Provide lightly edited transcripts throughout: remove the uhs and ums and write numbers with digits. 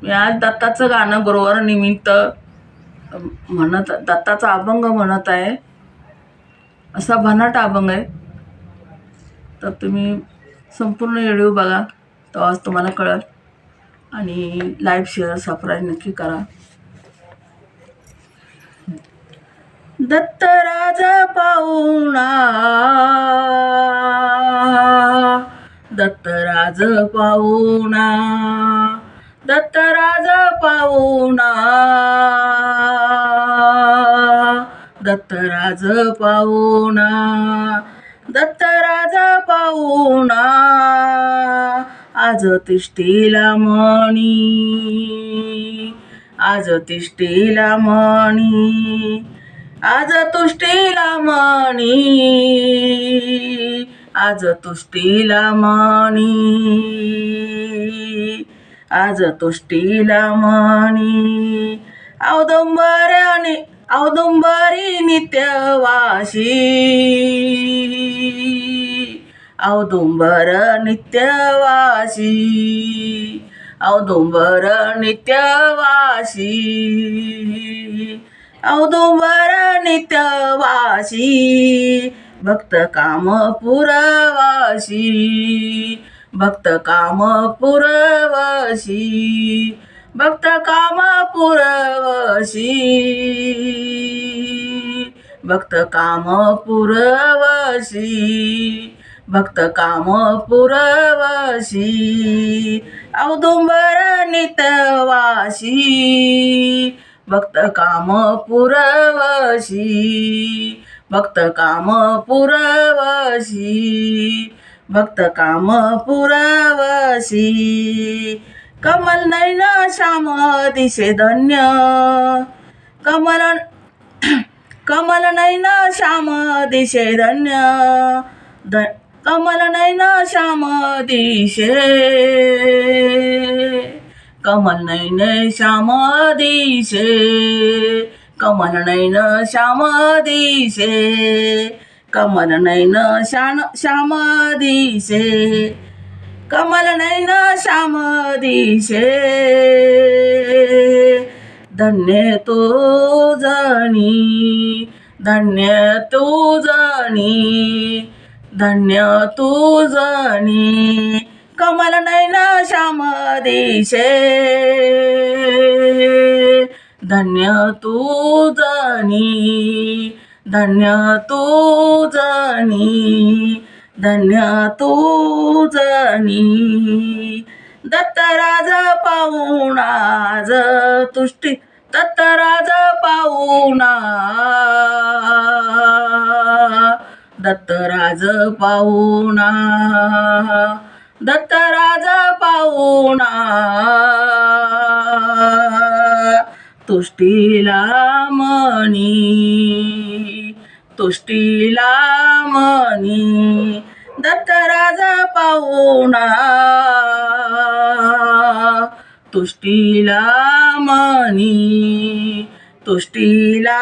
मी आज दत्ताचं गाणं गुरुवार निमित्त म्हणत, दत्ताचा अभंग म्हणत आहे. असा भन्नाट अभंग आहे, तर तुम्ही संपूर्ण व्हिडिओ बघा, तेव्हाच तुम्हाला कळेल. आणि लाईक शेअर सबस्क्राईब नक्की करा. दत्तराज पाहुणा, दत्तराज पाहुणा, दत्तराज पाहुणा, दत्तराज पाहुणा, दत्तराज पाहुणा, आज तिष्ठीला मणी, आज तिष्ठीला मणी, आज तुष्टीला मणी, आज तुष्टीला मणी, आज तुष्टीला मणी, औदुंबरी नित्यवासी, औदुंबर नित्यवासी, औदुंबर नित्यवासी, औदुंबर नित्यवासी, भक्त काम पुरवासी, भक्त काम पुरवासी, भक्त काम पुरवासी, भक्त काम पुरवासी, भक्त काम पुरवासी, औदुंबर नित्यवासी, भक्त काम पुरवासी, भक्त काम पुरवासी, भक्त काम पुरवासी, कमल नयन श्याम दिसे धन्य, कमल नयन श्याम दिसे धन्य, कमल नयन श्याम दिसे, कमल नयन श्याम दिसे, कमल नयन श्याम दिसे, कमल नयन श्याम दिसे, कमल नयन श्याम दिसे, धन्य तू जनी, धन्य तू जनी, धन्य तू जनी, कमल नयन श्याम दिसे, धन्य तू जनी, धन्य तू जनी, धन्य तू जनी, दत्तराज पाहुणा आज तुष्टी, दत्तराज पाहुणा, दत्तराज पाहुणा, दत्तराज पाहुणा, तुष्टीला मणी, तुष्टीला मणी, दत्तराज पाहुणा, तुष्टीला मणी, तुष्टीला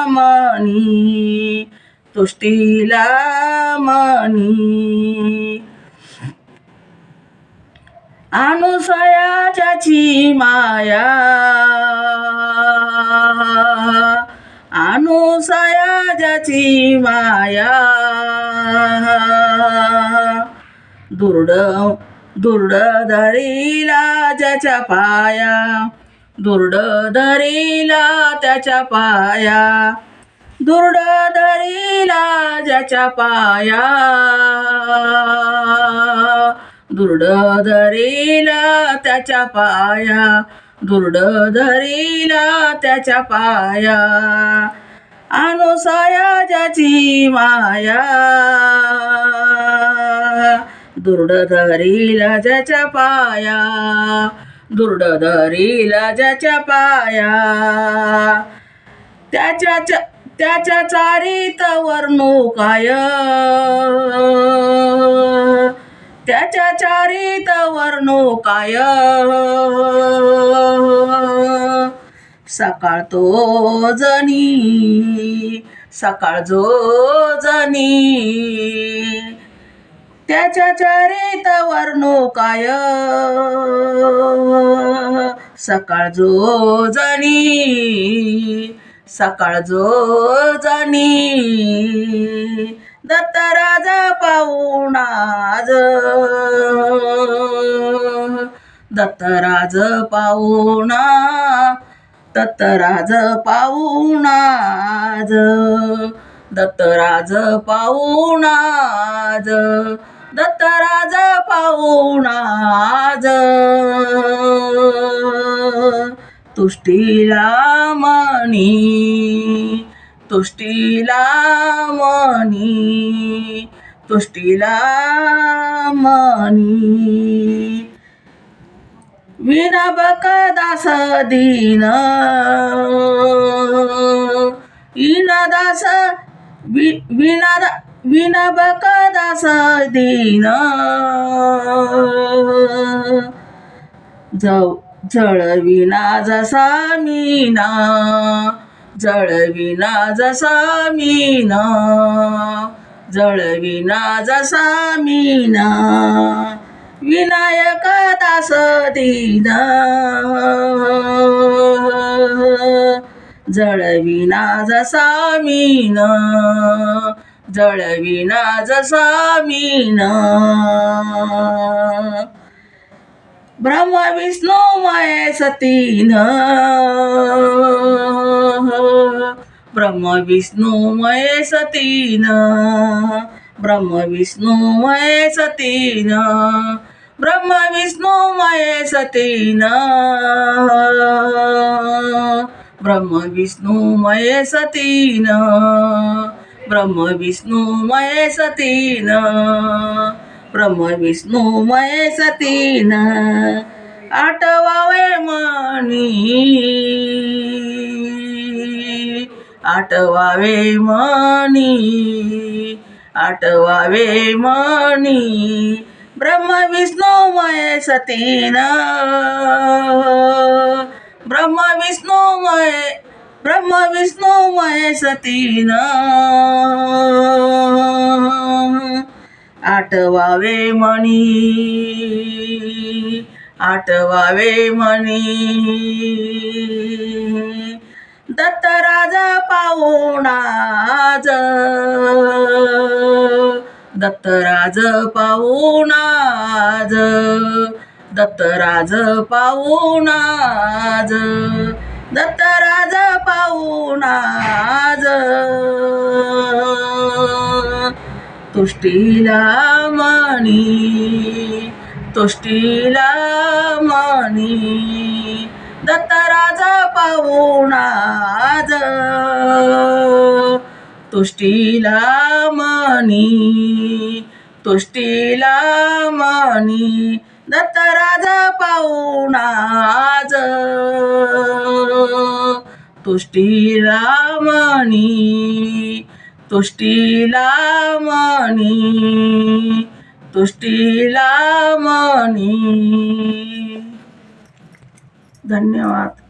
मणी, तुष्टीला मणी, अनुसयाची माया, अनुसयाची माया, दुर्ड धरीला ज्याच्या पाया, दुर्ड धरीला त्याच्या पाया, दुर्ड धरीला ज्याच्या पाया, दुर्ड धरीला त्याच्या पाया, दुर्ड धरीला त्याच्या पाया, अनुसया ज्याची माया, दुर्ड धरीला ज्याच्या पाया, दुर्ड धरीला ज्याच्या पाया, त्याच्या चारित वर्णू काय, त्याच्या चारित वर्णू काय, सकाळ तो जनी, सकाळ जो जनी, त्याच्या चरित वर्णू काय, सकाळ जो जाणी सकाळ जो जाणी दत्तराज पाहुणा आज दत्तराज पाहुणा दत्तराज पाहुणा आज दत्तराज पाहुणा आज दत्तराज पाहुणा आज तुष्टीला मणी तुष्टीला मणी तुष्टीला मणी विनाबक दास दीन दास विनाबक दास दीन जळविना जसा मीना जळविना जसा मीना जळविना जसा मीना विनायक दास दीन जळविना जसा मीन जळविना जसा मीन ब्रह्म विष्णू महेश तीन ब्रह्म विष्णू महेश तीन ब्रह्म विष्णू महेश तीन ब्रह्म विष्णू महेश तीन ब्रह्म विष्णू महेश तीन ब्रह्म विष्णू महेश तीन ब्रह्म विष्णू महेश तीन आठवावे मणी आठवावे मणी आठवावे मणी ब्रह्म विष्णू महेश तीन ब्रह्म विष्णू महेश तीन आठवावे मणी आठवावे मणी दत्तराज पाहुणा आज दत्तराज पाहुणा आज दत्तराज पाहुणा आज दत्तराज पाहुणा आज तुष्टीला मणी तुष्टीला मणी दत्तराज पाहुणा आज तुष्टीला मणी तुष्टीला मणी दत्तराज पाहुणा आज तुष्टीला मणी तुष्टीला मणी तुष्टीला मणी. धन्यवाद.